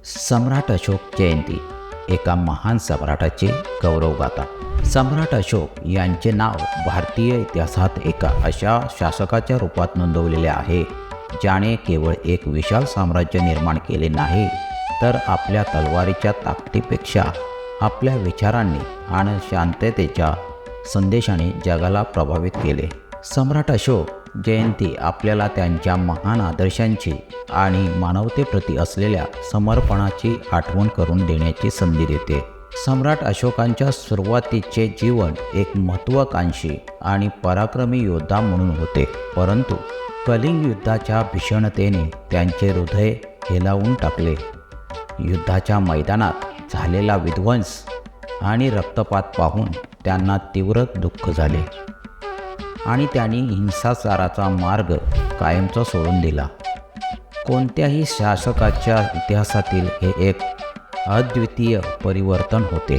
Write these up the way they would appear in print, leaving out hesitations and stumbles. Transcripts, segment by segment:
सम्राट अशोक जयंती एका महान सम्राटाचे गौरवगाथा। सम्राट अशोक यांचे नाव भारतीय इतिहासात एका अशा शासकाच्या रूपात नोंदवलेले आहे ज्याने केवळ एक विशाल साम्राज्य निर्माण केले नाही, तर आपल्या तलवारीच्या ताकदीपेक्षा आपल्या विचारांनी आणि शांततेच्या संदेशाने जगाला प्रभावित केले। सम्राट अशोक जयंती आपल्याला त्यांच्या महान आदर्शांची आणि मानवतेप्रती असलेल्या समर्पणाची आठवण करून देण्याची संधी देते। सम्राट अशोकांच्या सुरुवातीचे जीवन एक महत्त्वाकांक्षी आणि पराक्रमी योद्धा म्हणून होते, परंतु कलिंग युद्धाच्या भीषणतेने त्यांचे हृदय हेलावून टाकले। युद्धाच्या मैदानात झालेला विध्वंस आणि रक्तपात पाहून त्यांना तीव्र दुःख झाले आणि त्यांनी हिंसाचाराचा मार्ग कायमचा सोडून दिला। कोणत्याही शासकाच्या इतिहासातील हे एक अद्वितीय परिवर्तन होते,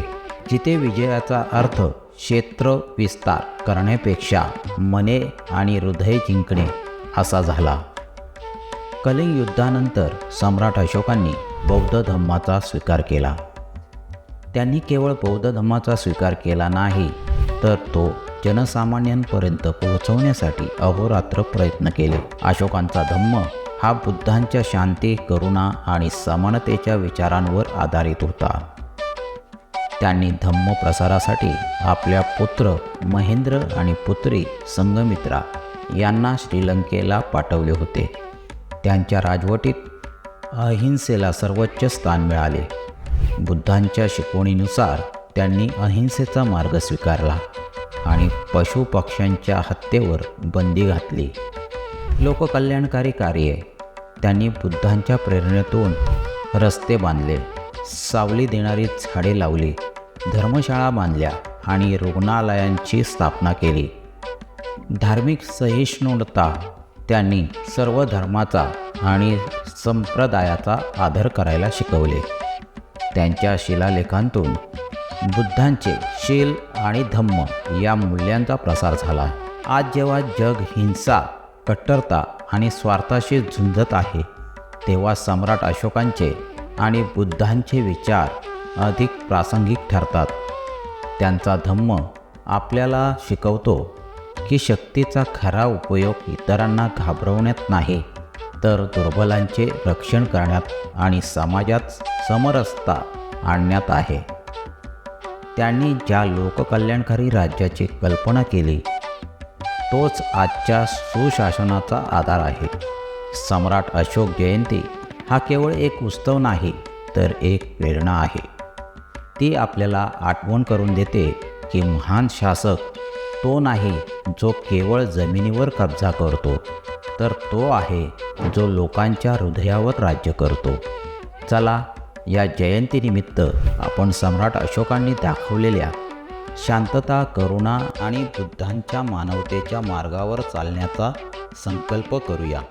जिथे विजयाचा अर्थ क्षेत्र विस्तार करण्यापेक्षा मने आणि हृदय जिंकणे असा झाला। कलिंग युद्धानंतर सम्राट अशोकांनी बौद्ध धर्माचा स्वीकार केला। त्यांनी केवळ बौद्ध धर्माचा स्वीकार केला नाही, तर तो जनसामान्यांपर्यंत पोहोचवण्यासाठी अहोरात्र प्रयत्न केले। अशोकांचा धम्म हा बुद्धांच्या शांती, करुणा आणि समानतेच्या विचारांवर आधारित होता। त्यांनी धम्म प्रसारासाठी आपल्या पुत्र महेंद्र आणि पुत्री संघमित्रा यांना श्रीलंकेला पाठवले होते। त्यांच्या राजवटीत अहिंसेला सर्वोच्च स्थान मिळाले। बुद्धांच्या शिकवणीनुसार त्यांनी अहिंसेचा मार्ग स्वीकारला आणि पशुपक्ष्यांच्या हत्येवर बंदी घातली। लोककल्याणकारी कार्ये त्यांनी बुद्धांच्या प्रेरणेतून रस्ते बांधले, सावली देणारी झाडे लावली, धर्मशाळा बांधल्या आणि रुग्णालयांची स्थापना केली। धार्मिक सहिष्णुता त्यांनी सर्व धर्माचा आणि संप्रदायाचा आदर करायला शिकवले। त्यांच्या शिलालेखांतून बुद्धांचे शील आणि धम्म या मूल्यांचा प्रसार झाला। आज जेव्हा जग हिंसा, कट्टरता आणि स्वार्थाशी झुंजत आहे, तेव्हा सम्राट अशोकांचे आणि बुद्धांचे विचार अधिक प्रासंगिक ठरतात। त्यांचा धम्म आपल्याला शिकवतो की शक्तीचा खरा उपयोग इतरांना घाबरवण्यात नाही, तर दुर्बलांचे रक्षण करण्यात आणि समाजात समरसता आणण्यात आहे। त्यांनी ज्या लोककल्याणकारी राज्याची कल्पना केली, तोच आजच्या सुशासनाचा आधार आहे। सम्राट अशोक जयंती हा केवळ एक उत्सव नाही, तर एक प्रेरणा आहे। ती आपल्याला आठवण करून देते की महान शासक तो नाही जो केवळ जमिनीवर कब्जा करतो, तर तो आहे जो लोकांच्या हृदयावर राज्य करतो। चला, या जयंतीनिमित्त आपण सम्राट अशोकांनी दाखवलेल्या शांतता, करुणा आणि बुद्धांच्या मानवतेच्या मार्गावर चालण्याचा संकल्प करूया।